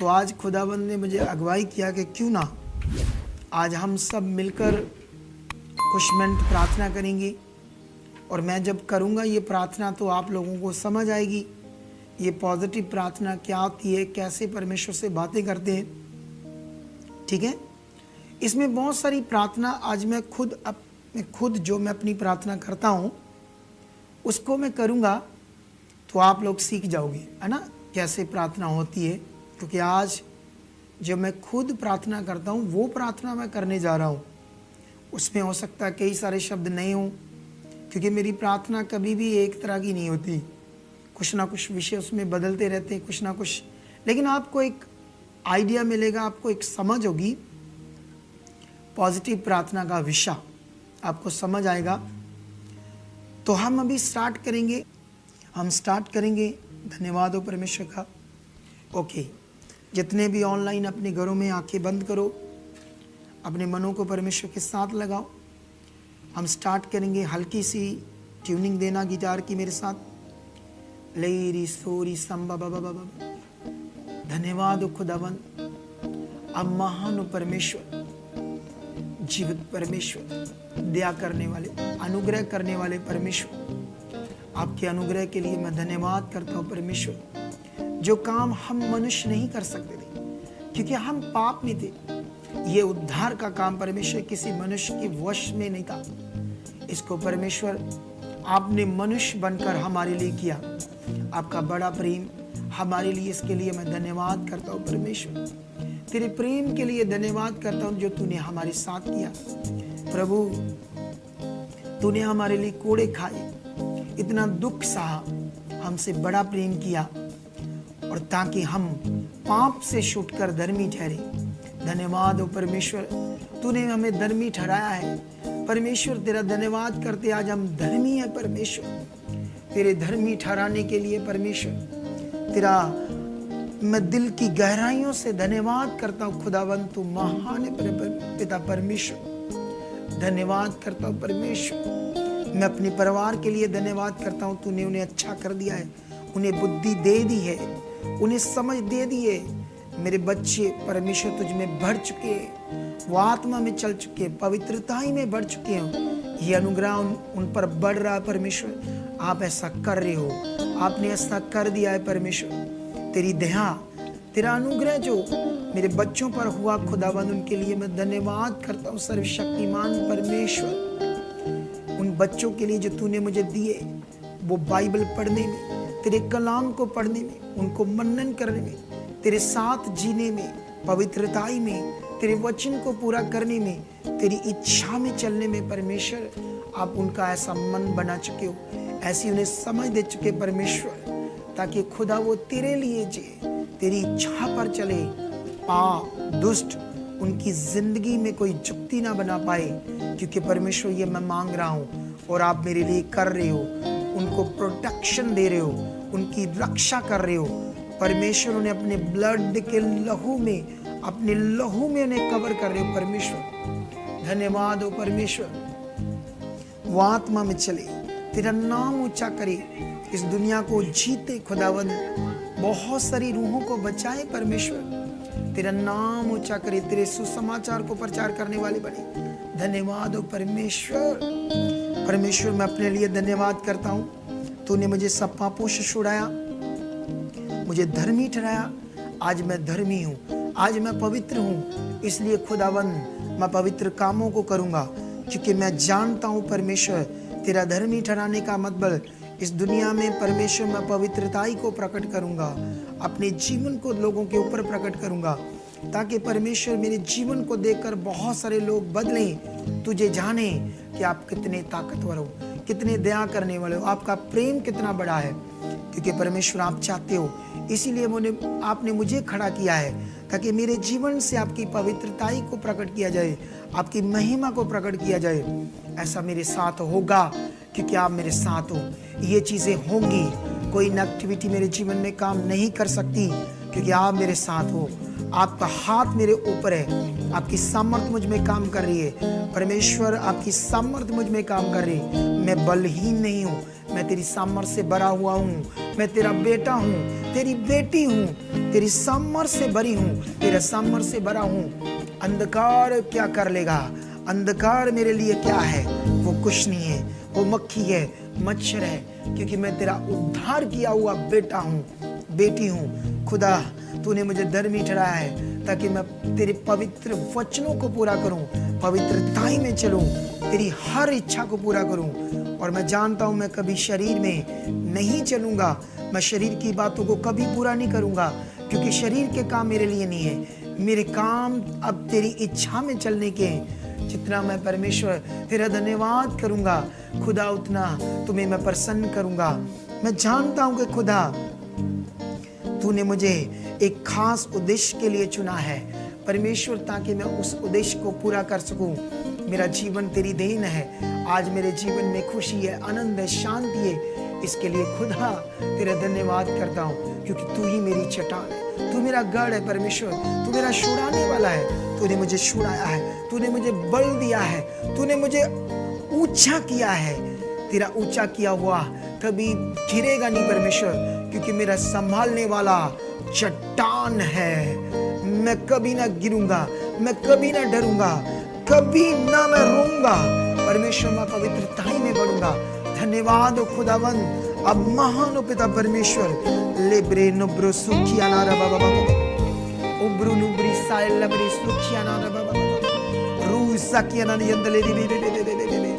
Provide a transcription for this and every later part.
आज खुदावंद ने मुझे अगुवाई किया कि क्यों ना आज हम सब मिलकर कुछ मिनट प्रार्थना करेंगे। और मैं जब करूँगा ये प्रार्थना तो आप लोगों को समझ आएगी ये पॉजिटिव प्रार्थना क्या होती है, कैसे परमेश्वर से बातें करते हैं। ठीक है, इसमें बहुत सारी प्रार्थना आज मैं खुद जो मैं अपनी प्रार्थना करता हूँ उसको मैं करूँगा तो आप लोग सीख जाओगे, है ना, कैसे प्रार्थना होती है। क्योंकि आज जो मैं खुद प्रार्थना करता हूँ वो प्रार्थना मैं करने जा रहा हूँ, उसमें हो सकता है कई सारे शब्द नहीं हों, क्योंकि मेरी प्रार्थना कभी भी एक तरह की नहीं होती, कुछ ना कुछ विषय उसमें बदलते रहते हैं, कुछ ना कुछ। लेकिन आपको एक आइडिया मिलेगा, आपको एक समझ होगी, पॉजिटिव प्रार्थना का विषय आपको समझ आएगा। तो हम अभी स्टार्ट करेंगे। धन्यवाद हो परमेश्वर का। ओके, जितने भी ऑनलाइन अपने घरों में आंखें बंद करो, अपने मनों को परमेश्वर के साथ लगाओ। हम स्टार्ट करेंगे, हल्की सी ट्यूनिंग देना गिटार की मेरे साथ। लेरी सोरी संबा बाबा बाबा। धन्यवाद हो खुदावन, अब महान हो परमेश्वर, जीवित परमेश्वर, दया करने वाले, अनुग्रह करने वाले परमेश्वर। आपके अनुग्रह के लिए मैं धन्यवाद करता हूँ परमेश्वर। जो काम हम मनुष्य नहीं कर सकते थे क्योंकि हम पाप में थे, ये उद्धार का काम परमेश्वर किसी मनुष्य के वश में नहीं था। इसको परमेश्वर आपने मनुष्य बनकर हमारे लिए किया। आपका बड़ा प्रेम हमारे लिए, इसके लिए मैं धन्यवाद करता हूँ परमेश्वर। तेरे प्रेम के लिए धन्यवाद करता हूँ जो तूने हमारे साथ किया। प्रभु, तूने हमारे लिए कोड़े खाए, इतना दुख सहा, हमसे बड़ा प्रेम किया, और ताकि हम पाप से छूटकर धर्मी ठहरे। धन्यवाद हो परमेश्वर, तूने हमें धर्मी ठहराया है। परमेश्वर तेरा धन्यवाद करते आज हम धर्मी हैं परमेश्वर। तेरे धर्मी ठहराने के लिए परमेश्वर तेरा मैं दिल की गहराइयों से धन्यवाद करता हूँ। खुदावंत तू महान है पिता परमेश्वर। धन्यवाद करता हूँ परमेश्वर। मैं अपने परिवार के लिए धन्यवाद करता हूँ, तूने उन्हें अच्छा कर दिया है, उन्हें बुद्धि दे दी है, उन्हें समझ दे दी है। मेरे बच्चे परमेश्वर तुझ में बढ़ चुके हैं, वो आत्मा में चल चुके हैं, पवित्रताई में बढ़ चुके हैं। ये अनुग्रह उन पर बढ़ रहा है परमेश्वर। आप ऐसा कर रहे हो, आपने ऐसा कर दिया है परमेश्वर। तेरी दया, तेरा अनुग्रह जो मेरे बच्चों पर हुआ खुदावंद, उनके लिए मैं धन्यवाद करता हूँ सर्वशक्तिमान परमेश्वर। उन बच्चों के लिए जो तूने मुझे दिए, वो बाइबल पढ़ने में, तेरे कलाम को पढ़ने में, उनको मनन करने में, तेरे साथ जीने में, पवित्रताई में, तेरे वचन को पूरा करने में, तेरी इच्छा में चलने में परमेश्वर आप उनका ऐसा मन बना चुके हो, ऐसी उन्हें समझ दे चुके परमेश्वर, ताकि खुदा वो तेरे लिए जिए, तेरी इच्छा पर चले। पाप दुष्ट उनकी जिंदगी में कोई जुक्ति ना बना पाए, क्योंकि परमेश्वर ये मैं मांग रहा हूँ और आप मेरे लिए कर रहे हो। उनको प्रोटेक्शन दे रहे हो, उनकी रक्षा कर रहे हो परमेश्वर। उन्हें अपने ब्लड के लहू में, अपने लहू में उन्हें कवर कर रहे हो परमेश्वर। धन्यवाद हो परमेश्वर। वो आत्मा में चले, तेरा नाम ऊंचा करे, इस दुनिया को जीते खुदावंद, बहुत सारी रूहों को बचाए परमेश्वर। तेरा नाम ऊंचा करे, तेरे सुसमाचार को प्रचार करने वाले बने। धन्यवाद हो परमेश्वर। परमेश्वर, मैं अपने लिए धन्यवाद करता हूँ, तूने मुझे सब पापों से छुड़ाया, मुझे धर्मी ठहराया। आज मैं धर्मी हूँ, आज मैं पवित्र हूँ। इसलिए खुदावंद मैं पवित्र कामों को करूँगा, क्योंकि मैं जानता हूँ परमेश्वर तेरा धर्मी ठहराने का मतलब इस दुनिया में परमेश्वर मैं पवित्रताई को प्रकट करूँगा, अपने जीवन को लोगों के ऊपर प्रकट करूँगा, ताकि परमेश्वर मेरे जीवन को देखकर बहुत सारे लोग बदलें, तुझे जाने कि आप कितने ताकतवर हो, कितने दया करने वाले हो, आपका प्रेम कितना बड़ा है। क्योंकि परमेश्वर आप चाहते हो, इसीलिए आपने मुझे खड़ा किया है, ताकि मेरे जीवन से आपकी पवित्रताई को प्रकट किया जाए, आपकी महिमा को प्रकट किया जाए। ऐसा मेरे साथ होगा क्योंकि आप मेरे साथ हो। ये चीज़ें होंगी, कोई नेगेटिविटी मेरे जीवन में काम नहीं कर सकती, क्योंकि आप मेरे साथ हो। आपका हाथ मेरे ऊपर है, आपकी सामर्थ मुझ में काम कर रही है। परमेश्वर आपकी सामर्थ मुझ में काम कर रही है। मैं बलहीन नहीं हूँ, मैं तेरी सामर्थ से भरा हुआ हूँ। मैं तेरा बेटा हूँ, तेरी बेटी हूँ, तेरी सामर्थ से भरी हूँ, तेरा सामर्थ से भरा हूँ। अंधकार क्या कर लेगा? अंधकार मेरे लिए क्या है? वो कुछ नहीं है, वो मक्खी है, मच्छर है, क्योंकि मैं तेरा उद्धार किया हुआ बेटा हूँ, बेटी हूँ। खुदा तूने मुझे धर्मी ठहराया है ताकि मैं तेरे पवित्र वचनों को पूरा करूं, पवित्रताई में चलूं, तेरी हर इच्छा को पूरा करूं। और मैं जानता हूं मैं कभी शरीर में नहीं चलूंगा, मैं शरीर की बातों को कभी पूरा नहीं करूंगा, क्योंकि शरीर के काम मेरे लिए नहीं है। मेरे काम अब तेरी इच्छा में चलने के हैं। जितना मैं परमेश्वर तेरा धन्यवाद करूंगा खुदा, उतना तुम्हें मैं प्रसन्न करूंगा। मैं जानता हूं कि खुदा तूने मुझे एक खास उद्देश्य के लिए चुना है परमेश्वर, ताकि मैं उस उद्देश्य को पूरा कर सकूं। मेरा जीवन तेरी देन है। आज मेरे जीवन में खुशी है, आनंद है, शांति है। इसके लिए खुदा तेरा धन्यवाद करता हूँ, क्योंकि तू ही मेरी चट्टान है, तू मेरा गढ़ है परमेश्वर, तू मेरा छुड़ाने वाला है। तूने मुझे छुड़ाया है, तूने मुझे बल दिया है, तूने मुझे ऊंचा किया है। तेरा ऊंचा किया हुआ कभी गिरेगा नहीं परमेश्वर, क्योंकि मेरा संभालने वाला चट्टान है। मैं कभी ना गिरूंगा, मैं कभी ना डरूंगा, कभी ना मैं रोऊंगा। परमेश्वर मैं पवित्रताई में बढ़ूंगा। धन्यवाद खुदावन। अब महान पिता परमेश्वर लेब्रे नुब्रो सुखिया नारा बाबा बाबा उब्रू नुब्री साइल लबरी सुखिया नारा बाबा बाबा रू सकिया ना यंदले दी बे बे बे बे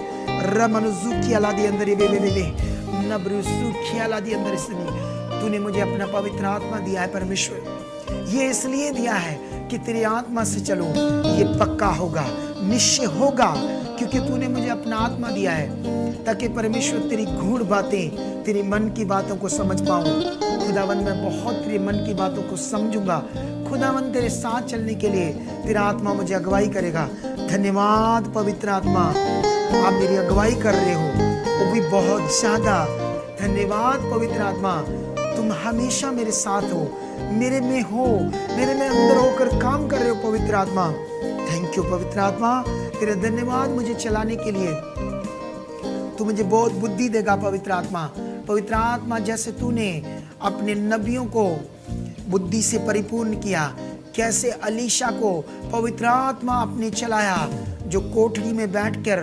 रमन सुखिया ला दी अंदर बे बे बे नब्रू सुखिया ला दी अंदर सनी। तूने मुझे अपना पवित्र आत्मा दिया है परमेश्वर, ये इसलिए दिया है कि तेरी आत्मा से चलूं। ये पक्का होगा, निश्चय होगा, क्योंकि तूने मुझे अपना आत्मा दिया है, ताकि परमेश्वर तेरी गूढ़ बातें, तेरे मन की बातों को समझ पाऊं। खुदावन मैं बहुत तेरे मन की बातों को समझूंगा। खुदावन तेरे साथ चलने के लिए तेरा आत्मा मुझे अगुवाई करेगा। धन्यवाद पवित्र आत्मा, आप मेरी अगुवाई कर रहे हो, वो भी बहुत ज्यादा। धन्यवाद पवित्र आत्मा, तुम हमेशा मेरे साथ हो, मेरे में हो, मेरे में अंदर होकर काम कर रहे हो पवित्र आत्मा। थैंक यू पवित्र आत्मा, तेरा धन्यवाद मुझे चलाने के लिए। तू मुझे बहुत बुद्धि देगा पवित्र आत्मा। पवित्र आत्मा जैसे तूने अपने नबियों को बुद्धि से परिपूर्ण किया, कैसे अलीशा को पवित्र आत्मा अपने चलाया, जो कोठरी में बैठकर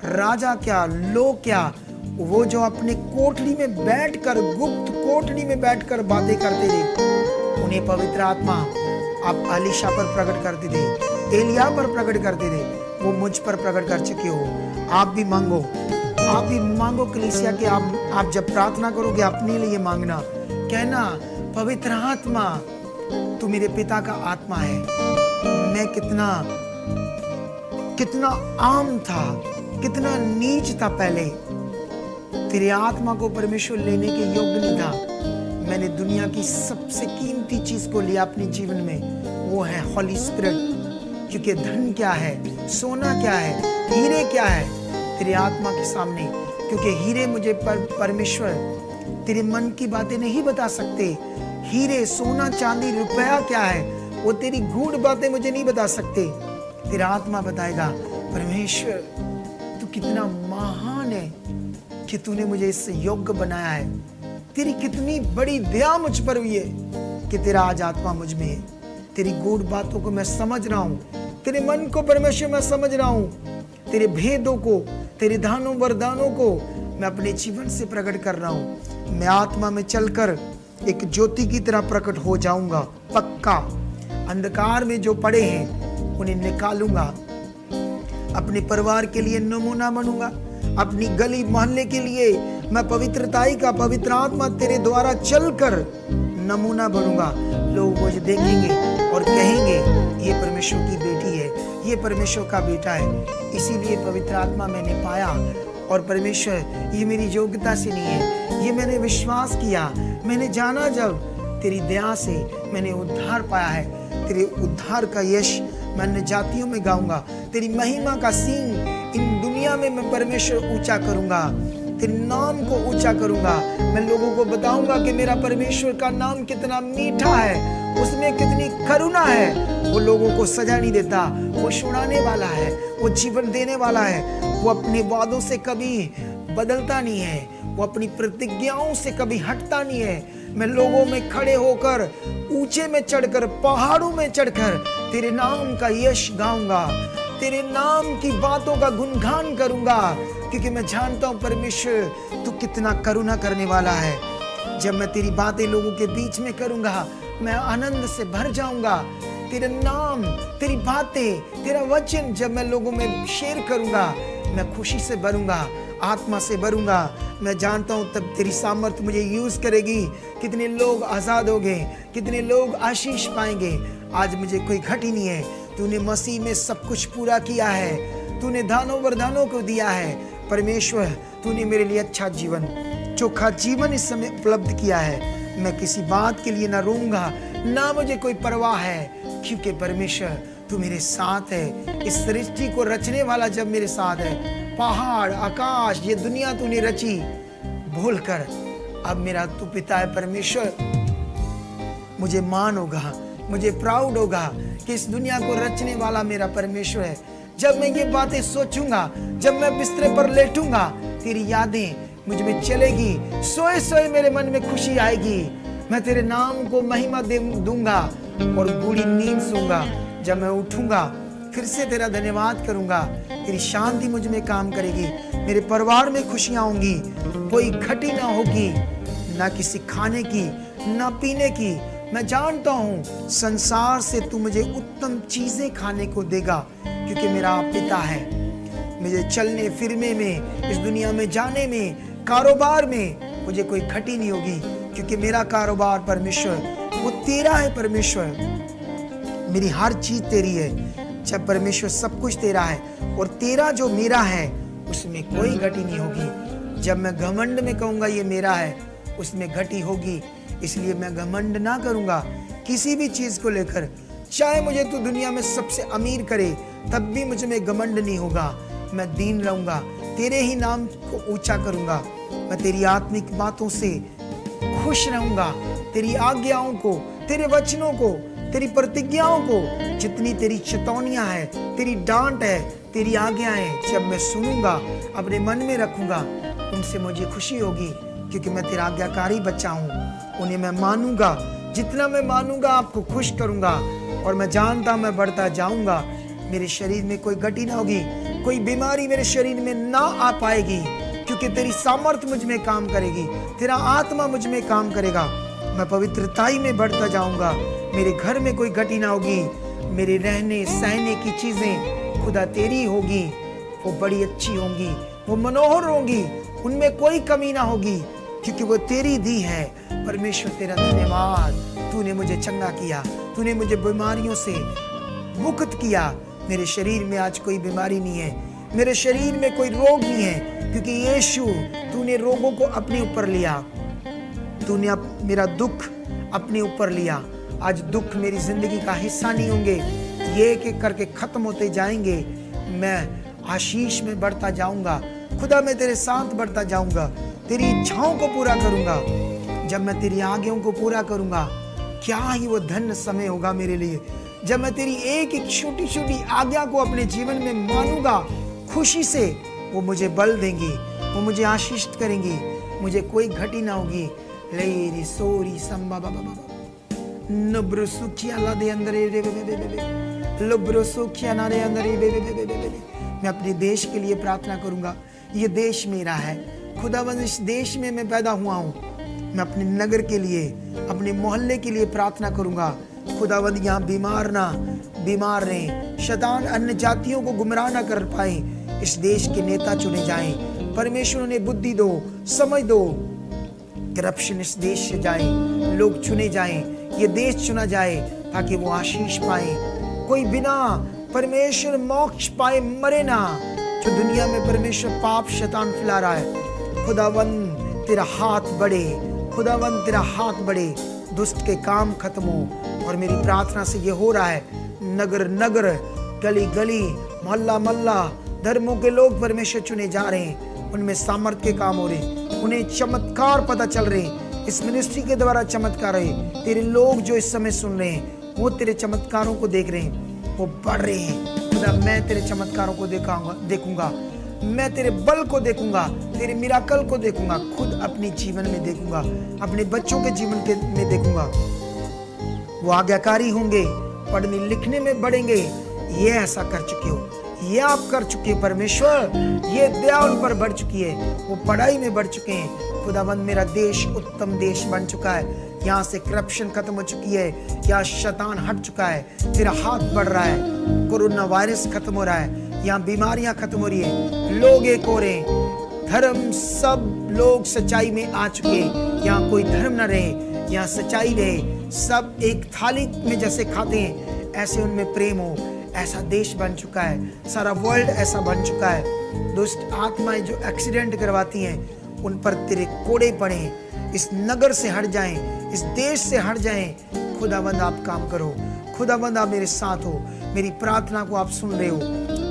राजा क्या, लोग क्या, वो जो अपने कोठरी में बैठकर, गुप्त कोठरी में बैठकर बातें करते थे, उन्हें पवित्र आत्मा आप अलीशा पर प्रकट करते थे, एलिया पर प्रकट करते थे, वो मुझ पर प्रकट कर चुके हो। आप भी मांगो, आप भी मांगो कलीसिया के। आप जब प्रार्थना करोगे अपने लिए मांगना, कहना पवित्र आत्मा तू मेरे पिता का आत्मा है। मैं कितना आम था, कितना नीच था पहले, तेरे आत्मा को परमेश्वर लेने के योग्य नहीं था। मैंने दुनिया की सबसे कीमती चीज को लिया अपने जीवन में, वो है हॉली स्पिरिट। क्योंकि धन क्या है, सोना क्या है, हीरे क्या है तेरे आत्मा के सामने, क्योंकि हीरे मुझे परमेश्वर तेरे मन की बातें नहीं बता सकते। हीरे, सोना, चांदी, रुपया क्या है, वो तेरी गूढ़ बातें मुझे नहीं बता सकते। तेरा आत्मा बताएगा। परमेश्वर तू कितना महान है कि तूने मुझे इससे योग्य बनाया है। तेरी कितनी बड़ी दया मुझ पर हुई है कि तेरा आज आत्मा मुझ में है। तेरी गूढ़ बातों को मैं समझ रहा हूँ, तेरे मन को परमेश्वर मैं समझ रहा हूँ, तेरे भेदों को, तेरे दानों वरदानों को मैं अपने जीवन से प्रकट कर रहा हूँ। मैं आत्मा में चलकर एक ज्योति की तरह प्रकट हो जाऊंगा, पक्का। अंधकार में जो पड़े हैं उन्हें निकालूंगा, अपने परिवार के लिए नमूना बनूंगा, अपनी गली मोहल्ले के लिए मैं पवित्रताई का, पवित्र आत्मा तेरे द्वारा चलकर नमूना बनूंगा। लोग मुझे देखेंगे और कहेंगे ये परमेश्वर की बेटी है, ये परमेश्वर का बेटा है। इसीलिए पवित्र आत्मा मैंने पाया, और परमेश्वर ये मेरी योग्यता से नहीं है, ये मैंने विश्वास किया, मैंने जाना जब तेरी दया से मैंने उद्धार पाया है। तेरे उद्धार का यश मैं अन्य जातियों में गाऊंगा, तेरी महिमा का सींग इन दुनिया में मैं परमेश्वर ऊंचा करूंगा। तेरे नाम को ऊंचा करूंगा। मैं लोगों को बताऊंगा कि मेरा परमेश्वर का नाम कितना मीठा है, उसमें कितनी करुणा है। वो लोगों को सजा नहीं देता, वो छुड़ाने वाला है, वो जीवन देने वाला है। वो अपने वादों से कभी बदलता नहीं है, वो अपनी प्रतिज्ञाओं से कभी हटता नहीं है। मैं लोगों में खड़े होकर, ऊंचे में चढ़कर, पहाड़ों में चढ़कर तेरे नाम का यश गाऊंगा, तेरे नाम की बातों का गुणगान करूंगा, क्योंकि मैं जानता हूं परमेश्वर तू कितना करुणा करने वाला है। जब मैं तेरी बातें लोगों के बीच में करूंगा, मैं आनंद से भर जाऊंगा। तेरा नाम, तेरी बातें, तेरा वचन जब मैं लोगों में शेयर करूंगा, मैं खुशी से भरूंगा, आत्मा से भरूंगा। मैं जानता हूं तब तेरी सामर्थ मुझे यूज करेगी। कितने लोग आजाद हो गए, कितने लोग आशीष पाएंगे। आज मुझे कोई घटी नहीं है, तूने मसीह में सब कुछ पूरा किया है। तूने दानों वरदानों को दिया है। परमेश्वर तूने मेरे लिए अच्छा जीवन, चोखा जीवन इस समय उपलब्ध किया है। मैं किसी बात के लिए ना रोऊंगा, ना मुझे कोई परवाह है, क्योंकि परमेश्वर तू मेरे साथ है। इस सृष्टि को रचने वाला जब मेरे साथ है, पहाड़, आकाश, ये दुनिया तूने रची, बोलकर अब मेरा तू पिता है। परमेश्वर मुझे मान होगा, मुझे प्राउड होगा कि इस दुनिया को रचने वाला मेरा परमेश्वर है। जब मैं ये बातें सोचूंगा, जब मैं बिस्तरे पर लेटूंगा, तेरी यादें मुझ में चलेगी। सोए सोए मेरे मन में खुशी आएगी। मैं तेरे नाम को महिमा दूंगा और गूढ़ी नींद सूंगा। जब मैं उठूंगा फिर से तेरा धन्यवाद करूंगा। तेरी शांति मुझ में काम करेगी। मेरे परिवार में खुशियां होंगी, कोई घटी ना होगी, ना किसी खाने की, ना पीने की। मैं जानता हूँ संसार से तू मुझे उत्तम चीजें खाने को देगा, क्योंकि मेरा पिता है। मुझे चलने फिरने में, इस दुनिया में जाने में, कारोबार में मुझे कोई घटी नहीं होगी, क्योंकि मेरा कारोबार परमेश्वर वो तेरा है। परमेश्वर मेरी हर चीज तेरी है। जब परमेश्वर सब कुछ तेरा है और तेरा जो मेरा है उसमें कोई घटी नहीं होगी। जब मैं घमंड में कहूंगा ये मेरा है, उसमें घटी होगी। इसलिए मैं घमंड ना करूंगा किसी भी चीज को लेकर। चाहे मुझे तू दुनिया में सबसे अमीर करे, तब भी मुझ में घमंड नहीं होगा। मैं दीन रहूंगा, तेरे ही नाम को ऊंचा करूंगा। मैं तेरी आत्मिक बातों से खुश रहूंगा। तेरी आज्ञाओं को, तेरे वचनों को, तेरी प्रतिज्ञाओं को, जितनी तेरी चेतावनियां है, तेरी डांट है, तेरी आज्ञाएं जब मैं सुनूंगा, अपने मन में रखूंगा, उनसे मुझे खुशी होगी, क्योंकि मैं तेरा आज्ञाकारी बच्चा हूँ। उन्हें मैं मानूंगा। जितना मैं मानूंगा आपको खुश करूंगा, और मैं जानता मैं बढ़ता जाऊंगा। मेरे शरीर में कोई घटी ना होगी, कोई बीमारी मेरे शरीर में ना आ पाएगी, क्योंकि तेरी सामर्थ मुझ में काम करेगी, तेरा आत्मा मुझ में काम करेगा। मैं पवित्रताई में बढ़ता जाऊंगा। मेरे घर में कोई घटी ना होगी। मेरे रहने सहने की चीजें खुदा तेरी होगी, वो बड़ी अच्छी होंगी, वो मनोहर होंगी, उनमें कोई कमी ना होगी, क्योंकि वो तेरी दी है। परमेश्वर तेरा धन्यवाद। तूने मुझे चंगा किया, तूने मुझे बीमारियों से मुक्त किया। मेरे शरीर में आज कोई बीमारी नहीं है, मेरे शरीर में कोई रोग नहीं है, क्योंकि यीशु तूने रोगों को अपने ऊपर लिया। तूने मेरा दुख अपने ऊपर लिया। आज दुख मेरी जिंदगी का हिस्सा नहीं होंगे, ये एक करके खत्म होते जाएंगे। मैं आशीष में बढ़ता जाऊंगा। खुदा मैं तेरे साथ बढ़ता जाऊंगा, तेरी इच्छाओं को पूरा करूंगा। जब मैं तेरी आज्ञाओं को पूरा करूंगा, क्या ही वो धन्य समय होगा मेरे लिए। जब मैं तेरी एक एक छोटी छोटी आज्ञा को अपने जीवन में मानूंगा खुशी से, वो मुझे बल देंगी, वो मुझे आशीष करेंगी, मुझे कोई घटी ना होगी। लेरी सोरी संबा बाबा बाबा नब्रो सुखिया ला दे अंदर रे बे लब्रो सुखिया ना रे अंदर बे। मैं अपने देश के लिए प्रार्थना करूंगा। ये देश मेरा है खुदावंद, इस देश में मैं पैदा हुआ हूँ। मैं अपने नगर के लिए, अपने मोहल्ले के लिए प्रार्थना करूंगा। खुदावंद यहाँ बीमार रहे, शैतान अन्य जातियों को गुमराह ना कर पाए। इस देश के नेता चुने जाएं। परमेश्वर उन्हें बुद्धि दो, समझ दो। करप्शन इस देश से जाए, लोग चुने जाएं, ये देश चुना जाए, ताकि वो आशीष पाए। कोई बिना परमेश्वर मोक्ष पाए मरे ना। जो दुनिया में परमेश्वर पाप शैतान फैला रहा है, खुदावंद तेरा हाथ बढ़े, खुदावंद तेरा हाथ बढ़े, दुष्ट के काम खत्म हो। और मेरी प्रार्थना से ये हो रहा है, नगर नगर, गली गली, मोहल्ला मोहल्ला, धर्मों के लोग परमेश्वर चुने जा रहे हैं। उनमें सामर्थ्य के काम हो रहे, उन्हें चमत्कार पता चल रहे, इस मिनिस्ट्री के द्वारा चमत्कार है। तेरे लोग जो इस समय सुन रहे हैं वो तेरे चमत्कारों को देख रहे हैं, वो बढ़ रहे हैं। खुदा मैं तेरे चमत्कारों को देखूंगा, मैं तेरे बल को देखूंगा, तेरे मिराकल को देखूंगा, खुद अपने जीवन में देखूंगा, अपने बच्चों के जीवन में देखूंगा। वो आज्ञाकारी होंगे, पढ़ने लिखने में बढ़ेंगे। ये ऐसा कर चुके हो, ये आप कर चुके हो परमेश्वर, ये दया उन पर बढ़ चुकी है, वो पढ़ाई में बढ़ चुके हैं। खुदाबंद मेरा देश उत्तम देश बन चुका है, यहाँ से करप्शन खत्म हो चुकी है, यहाँ शैतान हट चुका है, तेरा हाथ बढ़ रहा है, कोरोना वायरस खत्म हो रहा है, यहाँ बीमारियां खत्म हो रही है, लोग एक हो रहे हैं, धर्म सब लोग सच्चाई में आ चुके हैं, यहाँ कोई धर्म न रहे, यहाँ सच्चाई रहे, सब एक थाली में जैसे खाते हैं ऐसे उनमें प्रेम हो। ऐसा देश बन चुका है, सारा वर्ल्ड ऐसा बन चुका है। दुष्ट आत्माएं जो एक्सीडेंट करवाती हैं उन पर तेरे कोड़े पड़े, इस नगर से हट जाएं, इस देश से हट जाएं। खुदाबंद आप काम करो, खुदाबंद आप मेरे साथ हो, मेरी प्रार्थना को आप सुन रहे हो।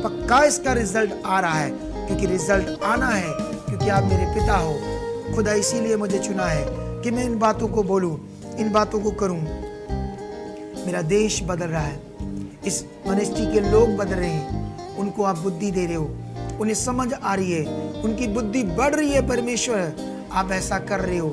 पक्का इसका रिजल्ट आ रहा है, क्योंकि रिजल्ट आना है, क्योंकि आप मेरे पिता हो। खुदा इसीलिए मुझे चुना है कि मैं इन बातों को बोलूं, इन बातों को करूं। मेरा देश बदल रहा है, इस मिनिस्ट्री के लोग बदल रहे हैं, उनको आप बुद्धि दे रहे हो, उन्हें समझ आ रही है, उनकी बुद्धि बढ़ रही है। परमेश्वर आप ऐसा कर रहे हो,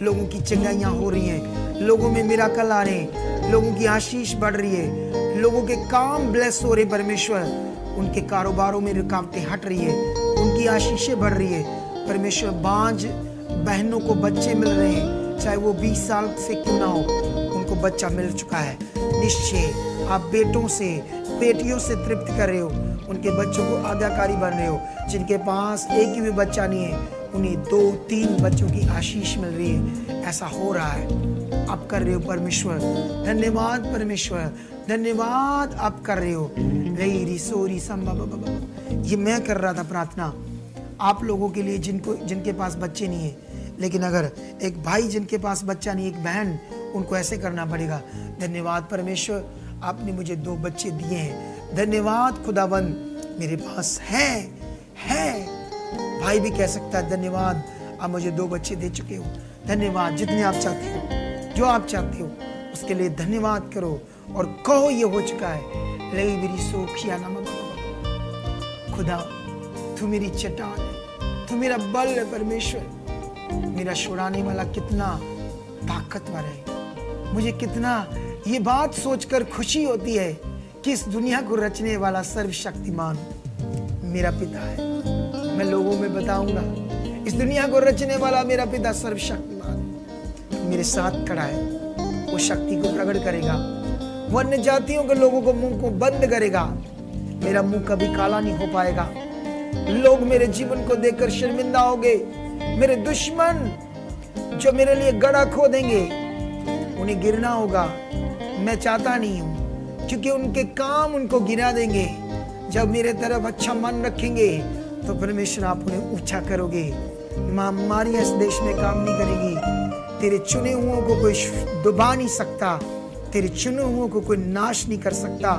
लोगों की चंगाइयां हो रही हैं, लोगों में मिराकल आ रहे हैं, लोगों की आशीष बढ़ रही है, लोगों के काम ब्लेस हो रहे। परमेश्वर उनके कारोबारों में रुकावटें हट रही है, उनकी आशीषें बढ़ रही है। परमेश्वर बांझ बहनों को बच्चे मिल रहे हैं, चाहे वो 20 साल से क्यों ना हो, उनको बच्चा मिल चुका है। निश्चय आप बेटों से बेटियों से तृप्त कर रहे हो, उनके बच्चों को आज्ञाकारी बन रहे हो। जिनके पास एक ही भी बच्चा नहीं है उन्हें 2-3 बच्चों की आशीष मिल रही है। ऐसा हो रहा है, आप कर रहे हो परमेश्वर। धन्यवाद परमेश्वर, धन्यवाद आप कर रहे हो। ये मैं कर रहा था प्रार्थना आप लोगों के लिए जिनके पास बच्चे नहीं है, लेकिन अगर एक भाई जिनके पास बच्चा नहीं, एक बहन, उनको ऐसे करना पड़ेगा। धन्यवाद परमेश्वर, आपने मुझे 2 बच्चे दिए हैं। धन्यवाद खुदाबंद, मेरे पास है। भाई भी कह सकता है धन्यवाद, आप मुझे 2 बच्चे दे चुके हो। धन्यवाद, जितने आप चाहते हो, जो आप चाहते हो उसके लिए धन्यवाद करो और कहो ये हो चुका है। ले मेरी सोखिया नाम खुदा, तू मेरी चट्टान है, तू मेरा बल है परमेश्वर। मेरा छुड़ाने वाला कितना ताकतवर है। मुझे कितना ये बात सोचकर खुशी होती है कि इस दुनिया को रचने वाला सर्वशक्तिमान मेरा पिता है। मैं लोगों में बताऊंगा इस दुनिया को रचने वाला मेरा पिता सर्वशक्तिमान है, मेरे साथ खड़ा है। वो शक्ति को प्रकट करेगा, वो अन्य जातियों के लोगों को मुंह को बंद करेगा। मेरा मुंह कभी काला नहीं हो पाएगा। लोग मेरे जीवन को देखकर शर्मिंदा होंगे। मेरे दुश्मन जो मेरे लिए गड़ा खोदेंगे उन्हें गिरना होगा। मैं चाहता नहीं हूं, क्योंकि उनके काम उनको गिरा देंगे। जब मेरे तरफ अच्छा मन रखेंगे तो परमेश्वर आप उन्हें ऊंचा करोगे। महामारियां इस देश में काम नहीं करेगी। तेरे चुने हुओं को कोई डुबा नहीं सकता, तेरे चुने हुओं को कोई नाश नहीं कर सकता,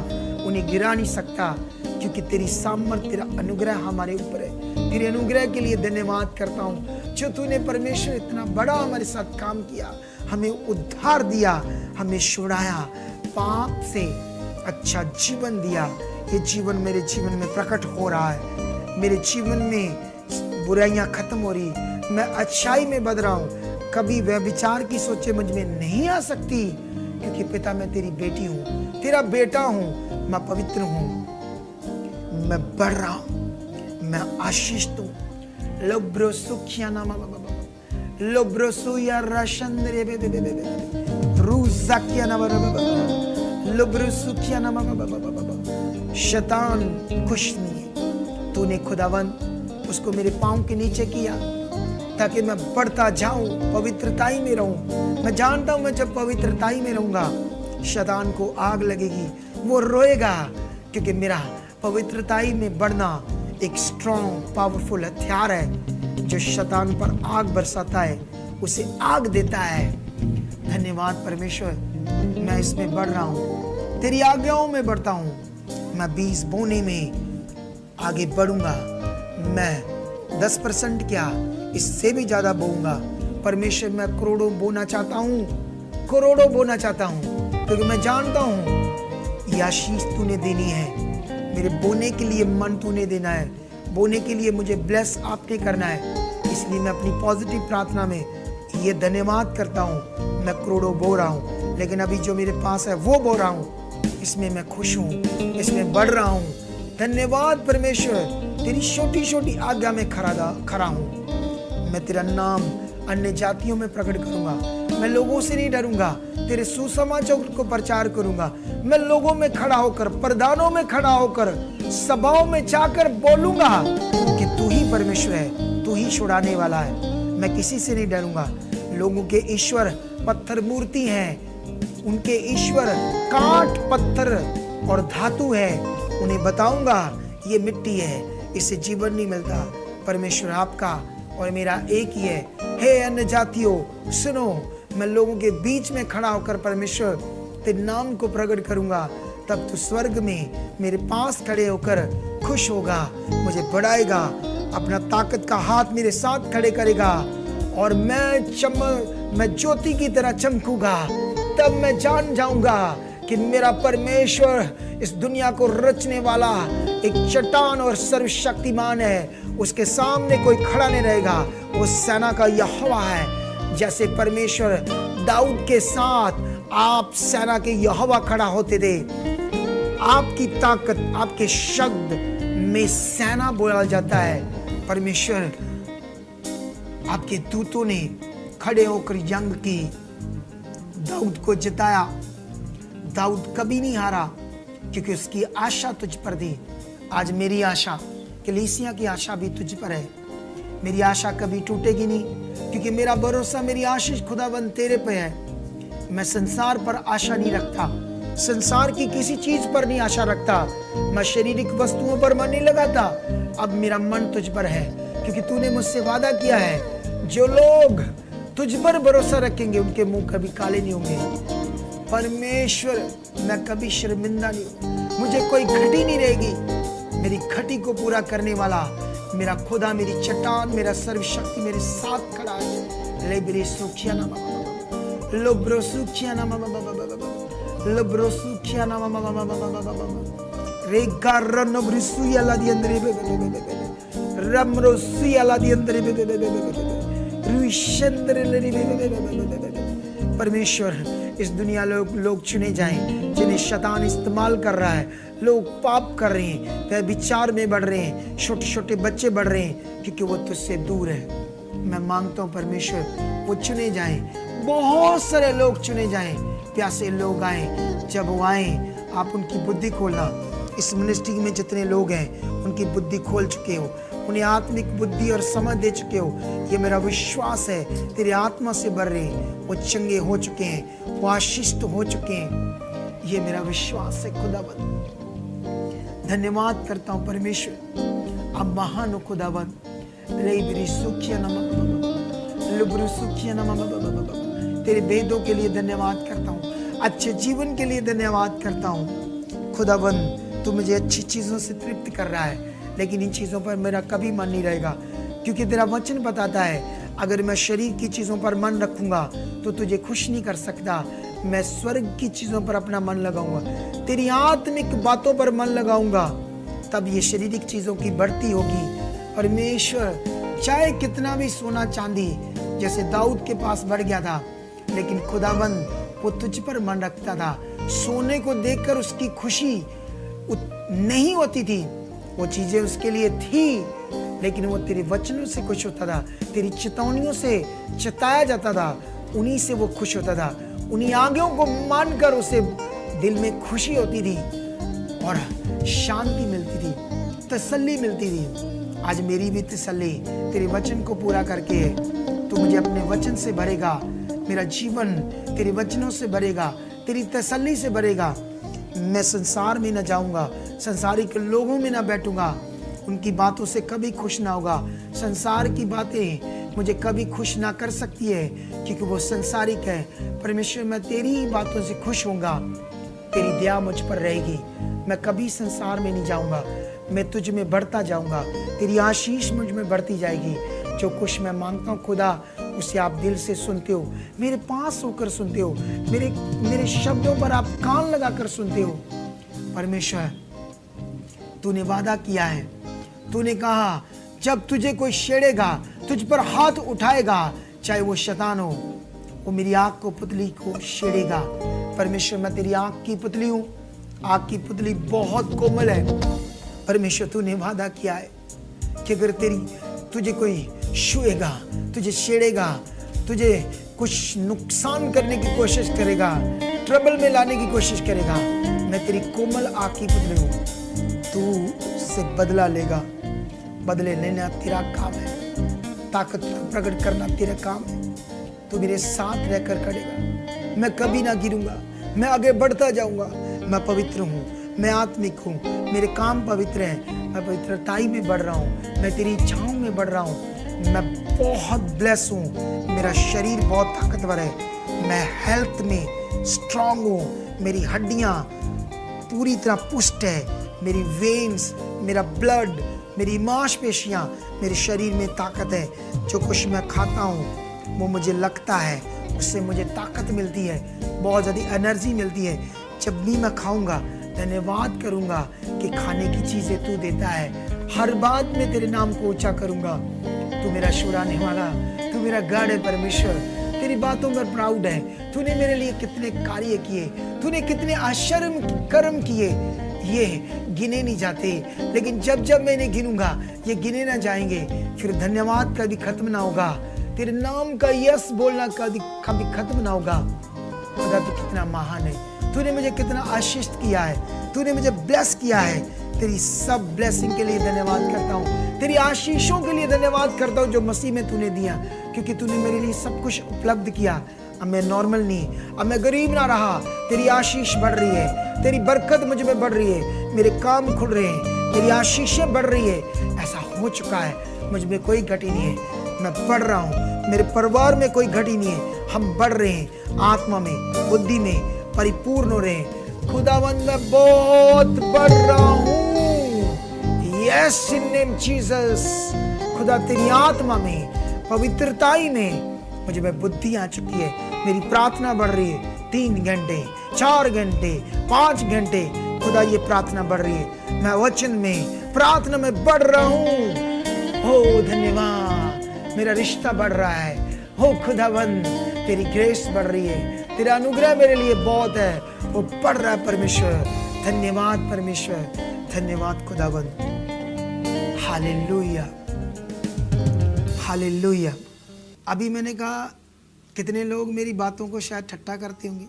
उन्हें गिरा नहीं सकता, क्योंकि तेरी सामर्थ्य, तेरा अनुग्रह हमारे ऊपर है। तेरे अनुग्रह के लिए धन्यवाद करता हूँ जो तूने परमेश्वर इतना बड़ा हमारे साथ काम किया, हमें उद्धार दिया, हमें छुड़ाया, पाप से अच्छा जीवन दिया। ये जीवन मेरे जीवन में प्रकट हो रहा है। मेरे जीवन में बुराइयां खत्म हो रही, मैं अच्छाई में बदल रहा हूँ। कभी व्यभिचार की सोचें मुझ में नहीं आ सकती, क्योंकि पिता मैं तेरी बेटी हूँ, तेरा बेटा हूँ, मैं पवित्र हूँ, मैं बढ़ रहा हूँ, मैं आशीषित हूँ। लोब्रो सुखिया नामा लोब्रो सुया राशंद्रे बे बे बे बे बे रूज़ाकिया नामा लोब्रो सुखिया नामा। शैतान खुश नहीं है। तूने खुदावंत उसको मेरे पाँव के नीचे किया ताकि मैं बढ़ता जाऊं, पवित्रताई में रहूं। मैं जानता हूं मैं जब पवित्रताई में रहूंगा शैतान को आग लगेगी, वो रोएगा, क्योंकि मेरा पवित्रताई में बढ़ना एक स्ट्रॉन्ग पावरफुल हथियार है जो शैतान पर आग बरसाता है, उसे आग देता है। धन्यवाद परमेश्वर, मैं इसमें बढ़ रहा हूँ, तेरी आज्ञाओं में बढ़ता हूँ। मैं बीज बोने में आगे बढ़ूंगा, मैं 10% क्या, इससे भी ज्यादा बोऊंगा। परमेश्वर मैं करोड़ों बोना चाहता हूँ, करोड़ों बोना चाहता हूँ, क्योंकि मैं जानता हूँ ये आशीष तूने देनी है। मेरे बोने के लिए मन तूने देना है, बोने के लिए मुझे ब्लेस आपने करना है। इसलिए मैं अपनी पॉजिटिव प्रार्थना में ये धन्यवाद करता हूँ। मैं करोड़ों बो रहा हूँ, लेकिन अभी जो मेरे पास है वो बो रहा हूँ, इसमें मैं खुश हूँ, इसमें बढ़ रहा हूँ। धन्यवाद परमेश्वर, तेरी छोटी छोटी आज्ञा में खड़ा हूँ। मैं तेरा नाम अन्य जातियों में प्रकट करूंगा। मैं लोगों से नहीं डरूंगा, तेरे सुसमाचार को प्रचार करूंगा। मैं लोगों में खड़ा होकर, प्रधानों में खड़ा होकर, सभाओं में जाकर बोलूंगा कि तू ही परमेश्वर है, तू ही छुड़ाने वाला है। मैं किसी से नहीं डरूंगा। लोगों के ईश्वर पत्थर मूर्ति हैं, उनके ईश्वर कांट, पत्थर और धातु है। उन्हें बताऊंगा ये मिट्टी है, इससे जीवन नहीं मिलता। परमेश्वर आपका और मेरा एक ही है। हे अन्य जातियों सुनो, मैं लोगों के बीच में खड़ा होकर परमेश्वर तेरे नाम को प्रकट करूंगा। तब तू स्वर्ग में मेरे पास खड़े होकर खुश होगा, मुझे बढ़ाएगा, अपना ताकत का हाथ मेरे साथ खड़े करेगा और मैं ज्योति की तरह चमकूंगा। तब मैं जान जाऊंगा कि मेरा परमेश्वर इस दुनिया को रचने वाला एक चट्टान और सर्वशक्तिमान है। उसके सामने कोई खड़ा नहीं रहेगा। वो सेना का यहोवा है। जैसे परमेश्वर दाऊद के साथ आप सेना के यहोवा खड़ा होते थे, आपकी ताकत, आपके शब्द में सेना बोला जाता है। परमेश्वर आपके दूतों ने खड़े होकर जंग की, दाऊद को जिताया। दाऊद कभी नहीं हारा क्योंकि उसकी आशा तुझ पर थी। आज मेरी आशा, कलीसिया की आशा भी तुझ पर है। मेरी आशा कभी टूटेगी नहीं क्योंकि मेरा भरोसा, मेरी आशीष खुदाबंद तेरे पे है। मैं संसार पर आशा नहीं रखता, संसार की किसी चीज पर नहीं आशा रखता, मैं शारीरिक वस्तुओं पर मन नहीं लगाता। अब मेरा मन तुझ पर है क्योंकि तूने मुझसे वादा किया है, जो लोग तुझ पर भरोसा रखेंगे उनके मुंह कभी काले नहीं होंगे। परमेश्वर मैं कभी शर्मिंदा नहीं हूँ, मुझे कोई घटी नहीं रहेगी। मेरी घटी को पूरा करने वाला मेरा खुदा, मेरी चट्टान, मेरा सर्वशक्ति मेरे साथ खड़ा है। लेब्रे सुखिया ना लोब्रो सुखिया ना लोब्रो सुखिया ना रे गारन ब्रिसुया ला दी अंदर रमरो सुया ला दी अंदर रुइशंद्र ले। परमेश्वर इस दुनिया लोग चुने जाएं जिन्हें शैतान इस्तेमाल कर रहा है। लोग पाप कर रहे हैं, वह विचार में बढ़ रहे हैं, छोटे छोटे बच्चे बढ़ रहे हैं क्योंकि वो तुझसे दूर है। मैं मांगता हूँ परमेश्वर वो चुने जाएं, बहुत सारे लोग चुने जाएं, प्यासे लोग आए। जब वो आए आप उनकी बुद्धि खोलना। इस मिनिस्ट्री में जितने लोग हैं उनकी बुद्धि खोल चुके हो, उन्हें आत्मिक बुद्धि और समझ दे चुके हो। ये मेरा विश्वास है तेरे आत्मा से भर रहे हैं, वो चंगे हो चुके हैं, वो आशीषित हो चुके हैं। ये मेरा विश्वास है खुदाबंद। धन्यवाद करता हूँ परमेश्वर, अब महान हो खुदाबंद। तेरे भेदों के लिए धन्यवाद करता हूँ, अच्छे जीवन के लिए धन्यवाद करता हूँ खुदाबंद। तू मुझे अच्छी चीजों से तृप्त कर रहा है, लेकिन इन चीजों पर मेरा कभी मन नहीं रहेगा क्योंकि तेरा वचन बताता है अगर मैं शरीर की चीजों पर मन रखूंगा तो तुझे खुश नहीं कर सकता। मैं स्वर्ग की चीजों पर अपना मन लगाऊंगा, तेरी आत्मिक बातों पर मन लगाऊंगा, तब ये शारीरिक चीजों की बढ़ती होगी। परमेश्वर चाहे कितना भी सोना चांदी जैसे दाऊद के पास बढ़ गया था, लेकिन खुदाबंद वो तुझ पर मन रखता था। सोने को देखकर उसकी खुशी नहीं होती थी, वो चीजें उसके लिए थी, लेकिन वो तेरे वचनों से खुश होता था, तेरी चेतावनियों से चिताया जाता था, उन्हीं से वो खुश होता था। उन्हीं आज्ञाओं को मानकर उसे दिल में खुशी होती थी और शांति मिलती थी, तसल्ली मिलती थी। आज मेरी भी तसल्ली तेरे वचन को पूरा करके है। तू मुझे अपने वचन से भरेगा, मेरा जीवन तेरे वचनों से भरेगा, तेरी तसल्ली से भरेगा। मैं संसार में न जाऊंगा, संसारिक लोगों में न बैठूंगा, उनकी बातों से कभी खुश ना होगा। संसार की बातें मुझे कभी खुश ना कर सकती है क्योंकि वो संसारिक है। परमेश्वर मैं तेरी ही बातों से खुश होऊंगा, तेरी दया मुझ पर रहेगी, मैं कभी संसार में नहीं जाऊंगा, मैं तुझ में बढ़ता जाऊंगा, तेरी आशीष मुझ में बढ़ती जाएगी। जो कुछ मैं मांगता हूँ खुदा, उसे आप दिल से सुनते हो, मेरे पास होकर सुनते हो, मेरे शब्दों पर आप कान लगाकर सुनते हो। परमेश्वर, तूने वादा किया है, तूने कहा जब तुझे कोई छेड़ेगा, तुझ पर हाथ उठाएगा, चाहे वो शैतान हो, वो मेरी आँख को पुतली को छेड़ेगा। परमेश्वर, मैं तेरी आँख की पुतली हूँ, आँख की पुतली बहुत कोमल है। परमेश्वर, तूने वादा किया है कि अगर तुझे कोई छुएगा, तुझे छेड़ेगा, तुझे कुछ नुकसान करने की कोशिश करेगा, ट्रबल में लाने की कोशिश करेगा, मैं तेरी कोमल आँख की पुतली हूँ, तू उससे बदला लेगा। बदले लेना तेरा काम है, ताकत को प्रकट करना तेरा काम है। तू मेरे साथ रहकर करेगा, मैं कभी ना गिरूंगा, मैं आगे बढ़ता जाऊंगा। मैं पवित्र हूँ, मैं आत्मिक हूँ, मेरे काम पवित्र हैं, मैं पवित्रताई में बढ़ रहा हूँ, मैं तेरी इच्छाओं में बढ़ रहा हूँ। मैं बहुत ब्लेस हूँ, मेरा शरीर बहुत ताकतवर है, मैं हेल्थ में स्ट्रांग हूँ, मेरी हड्डियाँ पूरी तरह पुष्ट है, मेरी वेन्स, मेरा ब्लड, मेरी मांसपेशियाँ, मेरे शरीर में ताकत है। जो कुछ मैं खाता हूँ वो मुझे लगता है, उससे मुझे ताकत मिलती है, बहुत ज़्यादा एनर्जी मिलती है। जब भी मैं खाऊंगा धन्यवाद करूंगा कि खाने की चीज़ें तू देता है। हर बात में तेरे नाम को ऊंचा करूंगा। तू मेरा छुड़ाने वाला, तू मेरा गॉड है। परमेश्वर, तेरी बातों पर प्राउड है। तूने मेरे लिए कितने कार्य किए, तूने कितने आश्चर्य कर्म किए, ये गिने नहीं जाते। लेकिन जब जब मैं इन्हें गिनूंगा ये गिने ना जाएंगे। फिर धन्यवाद कभी खत्म ना होगा, तेरे नाम का यस बोलना कभी खत्म ना होगा। खुदा तू कितना महान है, तूने मुझे कितना आशीष किया है, तूने मुझे ब्लेस किया है। तेरी सब ब्लेसिंग के लिए धन्यवाद करता हूँ, तेरी आशीषों के लिए धन्यवाद करता हूँ जो मसीह में तूने दिया, क्योंकि तूने मेरे लिए सब कुछ उपलब्ध किया। अब मैं नॉर्मल नहीं, अब मैं गरीब ना रहा। तेरी आशीष बढ़ रही है, तेरी बरकत मुझ में बढ़ रही है, मेरे काम खुल रहे हैं, तेरी आशीषें बढ़ रही है। ऐसा हो चुका है, मुझ में कोई घटी नहीं है, मैं बढ़ रहा हूँ। मेरे परिवार में कोई घटी नहीं है, हम बढ़ रहे हैं, आत्मा में, बुद्धि में परिपूर्ण हो रहे हैं। खुदावंद, मैं बहुत बढ़ रहा हूँ। Yes, in name Jesus. खुदा, तेरी आत्मा में, पवित्रताई में मुझे में बुद्धि आ चुकी है। मेरी प्रार्थना बढ़ रही है, 3 घंटे, 4 घंटे, 5 घंटे। खुदा, ये प्रार्थना बढ़ रही है, मैं वचन में, प्रार्थना में बढ़ रहा हूँ। हो धन्यवाद, मेरा रिश्ता बढ़ रहा है। हो खुदावंद, तेरी ग्रेस बढ़ रही है, तेरा अनुग्रह मेरे लिए बहुत है, वो बढ़ रहा है। परमेश्वर, धन्यवाद परमेश्वर, धन्यवाद खुदावंद। Hallelujah, hallelujah. अभी मैंने कहा कितने लोग मेरी बातों को शायद ठट्टा करते होंगे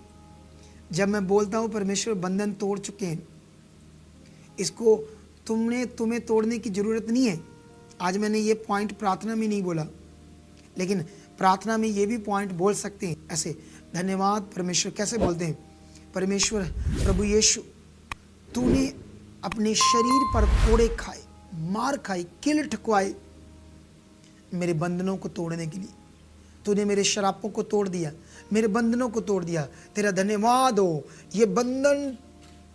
जब मैं बोलता हूँ परमेश्वर बंधन तोड़ चुके हैं, इसको तुम्हें तोड़ने की जरूरत नहीं है। आज मैंने ये पॉइंट प्रार्थना में नहीं बोला, लेकिन प्रार्थना में ये भी पॉइंट बोल सकते हैं ऐसे। धन्यवाद परमेश्वर, कैसे बोलते हैं? परमेश्वर प्रभु यीशु, तूने अपने शरीर पर कोड़े खाए, मार खाई, किल ठुकवाए मेरे बंधनों को तोड़ने के लिए। तूने मेरे शरापों को तोड़ दिया, मेरे बंधनों को तोड़ दिया। तेरा धन्यवाद हो। ये बंधन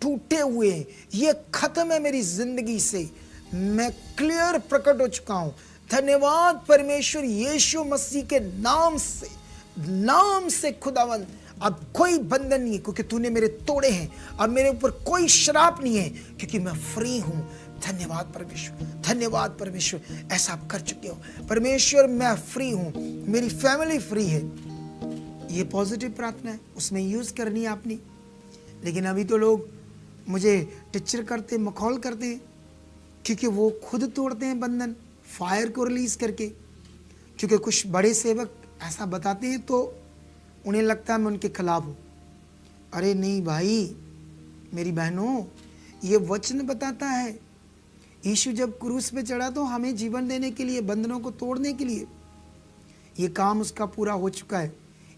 टूटे हुए, ये खत्म है मेरी जिंदगी से, मैं क्लियर प्रकट हो चुका हूं। धन्यवाद परमेश्वर, यीशु मसीह के नाम से खुदावंद, अब कोई बंधन नहीं है क्योंकि तूने मेरे तोड़े हैं। अब मेरे ऊपर कोई श्राप नहीं है क्योंकि मैं फ्री हूं। धन्यवाद परमेश्वर, धन्यवाद परमेश्वर, ऐसा आप कर चुके हो। परमेश्वर, मैं फ्री हूं, मेरी फैमिली फ्री है। ये पॉजिटिव प्रार्थना है, उसमें यूज करनी है आपने। लेकिन अभी तो लोग मुझे टीचर करते, मखौल करते हैं, क्योंकि वो खुद तोड़ते हैं बंधन फायर को रिलीज करके। क्योंकि कुछ बड़े सेवक ऐसा बताते हैं तो उन्हें लगता है मैं उनके खिलाफ हूँ। अरे नहीं भाई, मेरी बहनों, ये वचन बताता है यीशु जब क्रूस पे चढ़ा तो हमें जीवन देने के लिए, बंधनों को तोड़ने के लिए, ये काम उसका पूरा हो चुका है।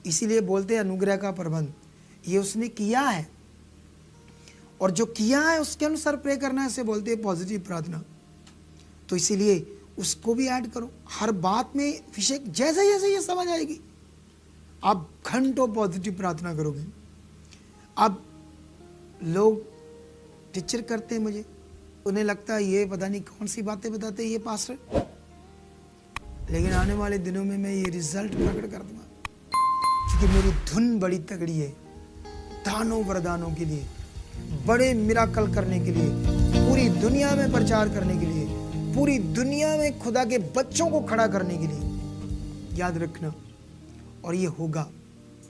इसीलिए बोलते हैं अनुग्रह का प्रबंध, ये उसने किया है और जो किया है उसके अनुसार प्रे करना है, इसे बोलते हैं पॉजिटिव प्रार्थना। तो इसीलिए उसको भी ऐड करो हर बात में। विषय जैसे जैसे ये समझ आएगी, आप घंटों पॉजिटिव प्रार्थना करोगे। अब लोग टीचर करते हैं मुझे, उन्हें लगता है ये पता नहीं कौन सी बातें बताते हैं ये पास्टर, लेकिन आने वाले दिनों में मैं ये रिजल्ट प्रकट कर दूंगा, क्योंकि मेरी धुन बड़ी तगड़ी है दानों वरदानों के लिए, बड़े मिराकल करने के लिए, पूरी दुनिया में प्रचार करने के लिए, पूरी दुनिया में खुदा के बच्चों को खड़ा करने के लिए। याद रखना, और ये होगा।